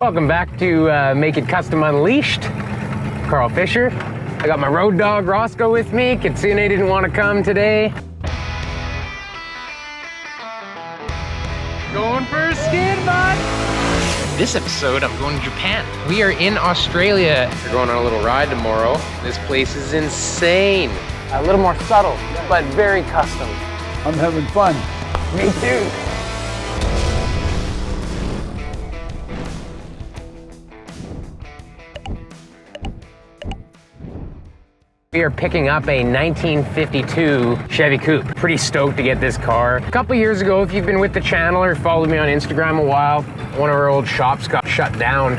Welcome back to Make It Custom Unleashed. Carl Fisher. I got my road dog Roscoe with me. Kitsune didn't want to come today. Going for a skid, bud. This episode, I'm going to Japan. We are in Australia. We're going on a little ride tomorrow. This place is insane. A little more subtle, but very custom. I'm having fun. Me too. We are picking up a 1952 Chevy Coupe. Pretty stoked to get this car. A couple years ago, if you've been with the channel or followed me on Instagram a while, one of our old shops got shut down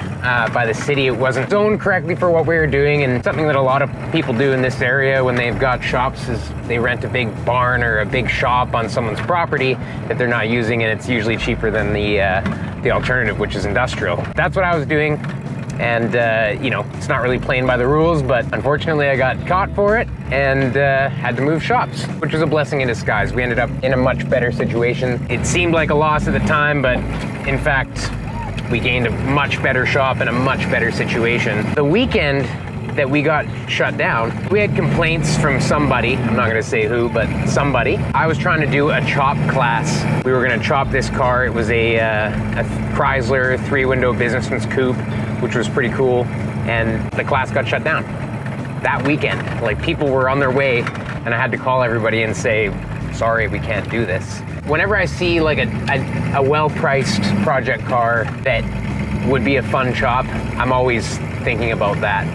by the city. It wasn't zoned correctly for what we were doing, and something that a lot of people do in this area when they've got shops is they rent a big barn or a big shop on someone's property that they're not using, and it's usually cheaper than the alternative, which is industrial. That's what I was doing. And, you know, it's not really playing by the rules, but unfortunately I got caught for it and had to move shops, which was a blessing in disguise. We ended up in a much better situation. It seemed like a loss at the time, but in fact, we gained a much better shop and a much better situation. The weekend that we got shut down, we had complaints from somebody, I'm not gonna say who, but somebody. I was trying to do a chop class. We were gonna chop this car. It was a Chrysler 3-window businessman's coupe, which was pretty cool, and the class got shut down that weekend. Like, people were on their way, and I had to call everybody and say, sorry, we can't do this. Whenever I see like a well-priced project car that would be a fun chop, I'm always thinking about that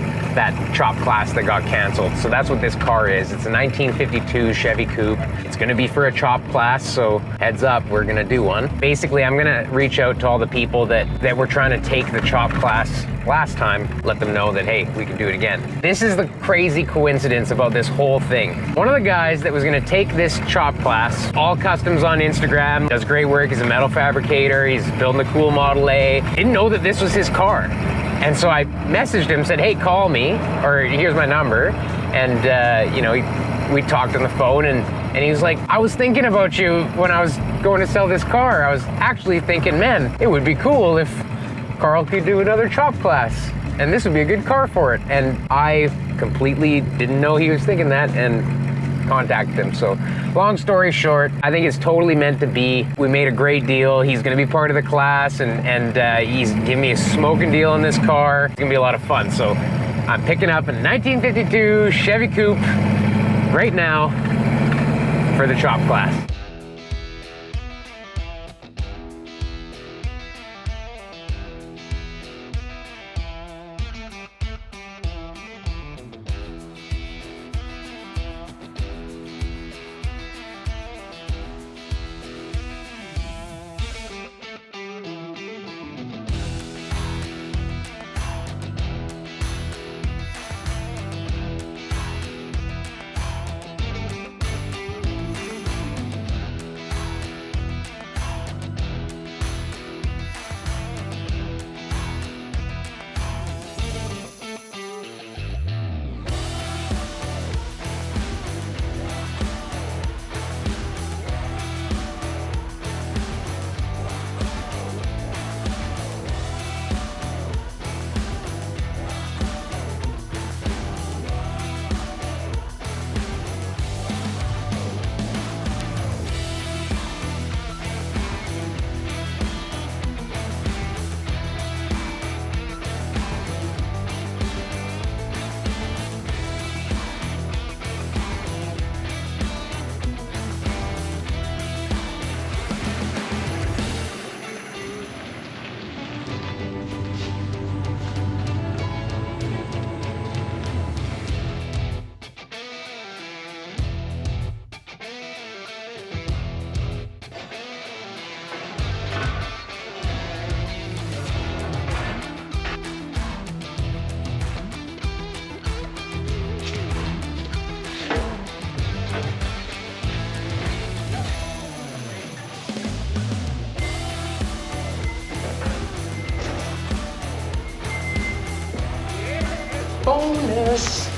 chop class that got canceled. So that's what this car is. It's a 1952 Chevy Coupe. It's gonna be for a chop class, so heads up, we're gonna do one. Basically, I'm gonna reach out to all the people that were trying to take the chop class last time, let them know that, hey, we can do it again. This is the crazy coincidence about this whole thing. One of the guys that was gonna take this chop class, all customs on Instagram, does great work, he's a metal fabricator, he's building a cool Model A, didn't know that this was his car. And so I messaged him, said, hey, call me, or here's my number. And, you know, we talked on the phone, and he was like, I was thinking about you when I was going to sell this car. I was actually thinking, man, it would be cool if Carl could do another chop class, and this would be a good car for it. And I completely didn't know he was thinking that, and contacted him. So long story short, I think it's totally meant to be. We made a great deal. He's going to be part of the class, and he's giving me a smoking deal on this car. It's going to be a lot of fun. So I'm picking up a 1952 Chevy Coupe right now for the chop class. Bonus.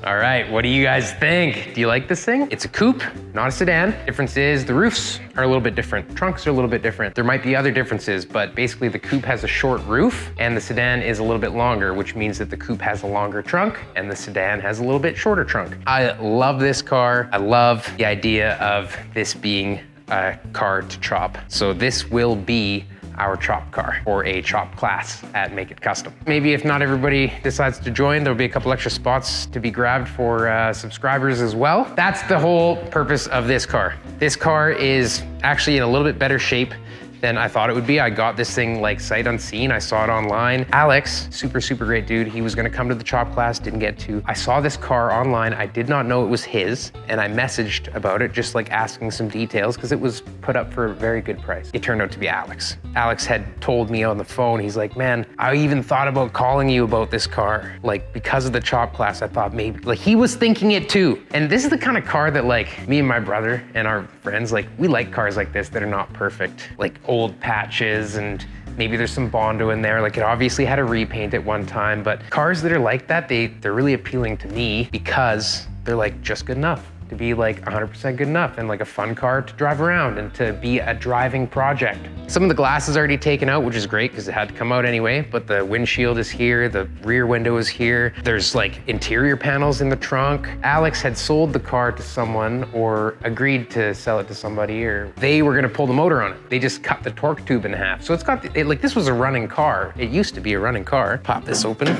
All right, what do you guys think? Do you like this thing? It's a coupe, not a sedan. Difference is the roofs are a little bit different. Trunks are a little bit different. There might be other differences, but basically the coupe has a short roof and the sedan is a little bit longer, which means that the coupe has a longer trunk and the sedan has a little bit shorter trunk. I love this car. I love the idea of this being a car to chop. So this will be our chop car or a chop class at Make It Custom. Maybe if not everybody decides to join, there'll be a couple extra spots to be grabbed for subscribers as well. That's the whole purpose of this car. This car is actually in a little bit better shape than I thought it would be. I got this thing like sight unseen. I saw it online. Alex, super great dude. He was gonna come to the chop class, didn't get to. I saw this car online. I did not know it was his, and I messaged about it, just like asking some details, because it was put up for a very good price. It turned out to be Alex. Alex had told me on the phone, he's like, man, I even thought about calling you about this car. Like, because of the chop class, I thought maybe, like, he was thinking it too. And this is the kind of car that, like, me and my brother and our friends, like, we like cars like this that are not perfect. Like, old patches, and maybe there's some Bondo in there. Like, it obviously had a repaint at one time, but cars that are like that, they're really appealing to me because they're like just good enough to be like 100% good enough and like a fun car to drive around and to be a driving project. Some of the glass is already taken out, which is great because it had to come out anyway, but the windshield is here, the rear window is here. There's like interior panels in the trunk. Alex had sold the car to someone or agreed to sell it to somebody, or they were gonna pull the motor on it. They just cut the torque tube in half. So it's got, like, this was a running car. It used to be a running car. Pop this open.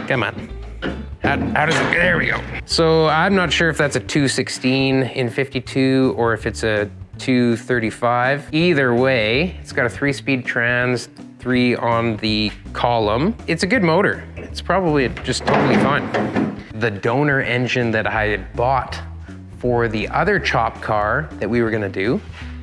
Come on. How does it, there we go. So I'm not sure if that's a 216 in 52 or if it's a 235. Either way, it's got a 3-speed trans, 3 on the column. It's a good motor. It's probably just totally fine. The donor engine that I had bought for the other chop car that we were gonna do,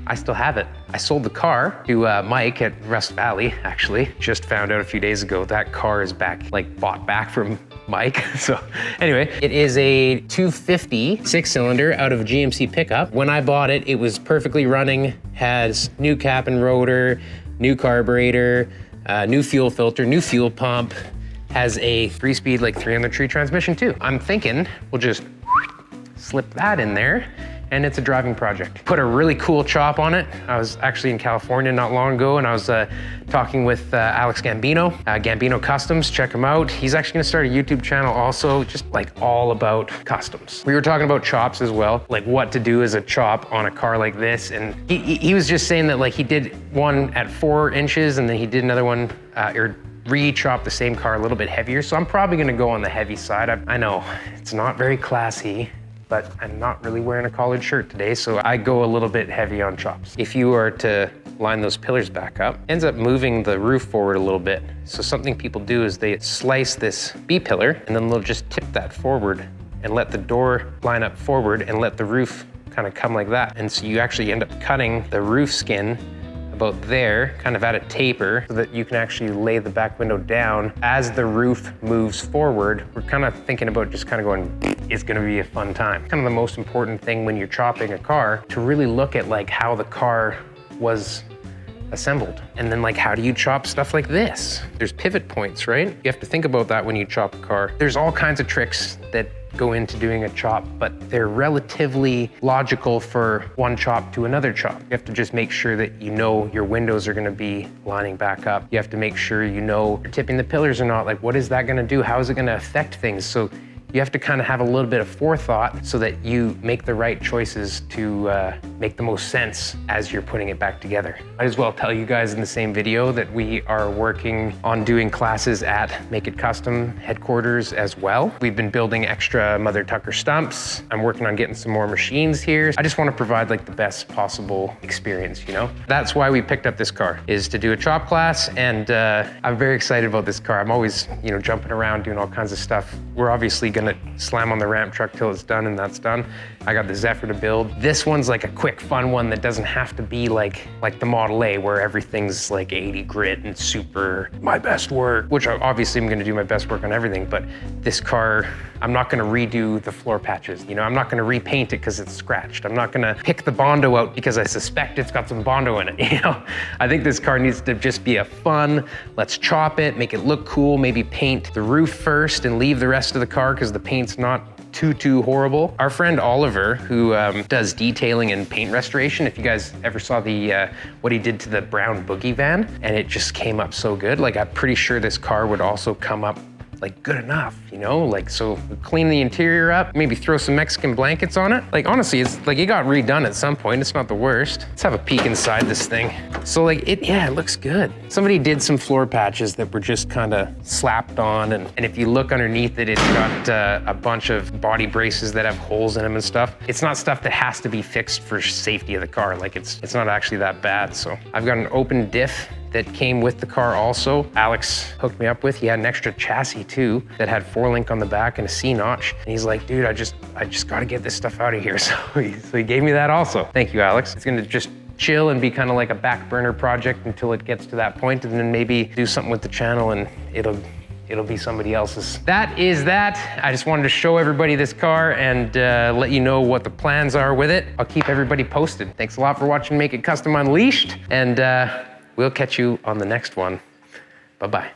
I still have it. I sold the car to Mike at Rust Valley, actually. Just found out a few days ago that car is back, like bought back from Mike. So anyway, it is a 250 6-cylinder out of a GMC pickup. When I bought it, it was perfectly running, has new cap and rotor, new carburetor, new fuel filter, new fuel pump, has a 3-speed, like 300 transmission too. I'm thinking we'll just slip that in there and it's a driving project. Put a really cool chop on it. I was actually in California not long ago and I was talking with Alex Gambino, Gambino Customs, check him out. He's actually gonna start a YouTube channel also, just like all about customs. We were talking about chops as well, like what to do as a chop on a car like this. And he was just saying that like he did one at 4 inches and then he did another one, or re-chop the same car a little bit heavier. So I'm probably gonna go on the heavy side. I know, it's not very classy, but I'm not really wearing a collared shirt today, so I go a little bit heavy on chops. If you are to line those pillars back up, ends up moving the roof forward a little bit. So something people do is they slice this B-pillar and then they'll just tip that forward and let the door line up forward and let the roof kind of come like that. And so you actually end up cutting the roof skin about there, kind of at a taper, so that you can actually lay the back window down as the roof moves forward. We're kind of thinking about just kind of going, it's gonna be a fun time. Kind of the most important thing when you're chopping a car, to really look at like how the car was assembled. And then like, how do you chop stuff like this? There's pivot points, right? You have to think about that when you chop a car. There's all kinds of tricks that go into doing a chop, but they're relatively logical for one chop to another chop. You have to just make sure that you know your windows are gonna be lining back up. You have to make sure you know you're tipping the pillars or not. Like, what is that gonna do? How is it gonna affect things? So you have to kind of have a little bit of forethought so that you make the right choices to make the most sense as you're putting it back together. Might as well tell you guys in the same video that we are working on doing classes at Make It Custom headquarters as well. We've been building extra Mother Tucker stumps. I'm working on getting some more machines here. I just want to provide like the best possible experience, you know? That's why we picked up this car, is to do a chop class, and I'm very excited about this car. I'm always, you know, jumping around doing all kinds of stuff. We're obviously gonna slam on the ramp truck till it's done, and that's done. I got the Zephyr to build. This one's like a quick, fun one that doesn't have to be like the Model A, where everything's like 80 grit and super my best work, which obviously I'm gonna do my best work on everything, but this car, I'm not gonna redo the floor patches. You know, I'm not gonna repaint it because it's scratched. I'm not gonna pick the Bondo out because I suspect it's got some Bondo in it, you know? I think this car needs to just be a fun, let's chop it, make it look cool, maybe paint the roof first and leave the rest of the car because the paint's not too horrible. Our friend Oliver, who does detailing and paint restoration, if you guys ever saw the what he did to the brown boogie van, and it just came up so good. Like, I'm pretty sure this car would also come up like good enough, you know? Like, so clean the interior up, maybe throw some Mexican blankets on it. Like, honestly, it's like it got redone at some point. It's not the worst. Let's have a peek inside this thing. So like, yeah, it looks good. Somebody did some floor patches that were just kind of slapped on. And if you look underneath it, it's got a bunch of body braces that have holes in them and stuff. It's not stuff that has to be fixed for safety of the car. Like, it's not actually that bad. So I've got an open diff that came with the car also. Alex hooked me up with. He had an extra chassis too that had 4-link on the back and a C-notch. And he's like, dude, I just gotta get this stuff out of here. So he gave me that also. Thank you, Alex. It's gonna just chill and be kind of like a back burner project until it gets to that point, and then maybe do something with the channel and it'll be somebody else's. That is that. I just wanted to show everybody this car and let you know what the plans are with it. I'll keep everybody posted. Thanks a lot for watching Make It Custom Unleashed, and we'll catch you on the next one. Bye-bye.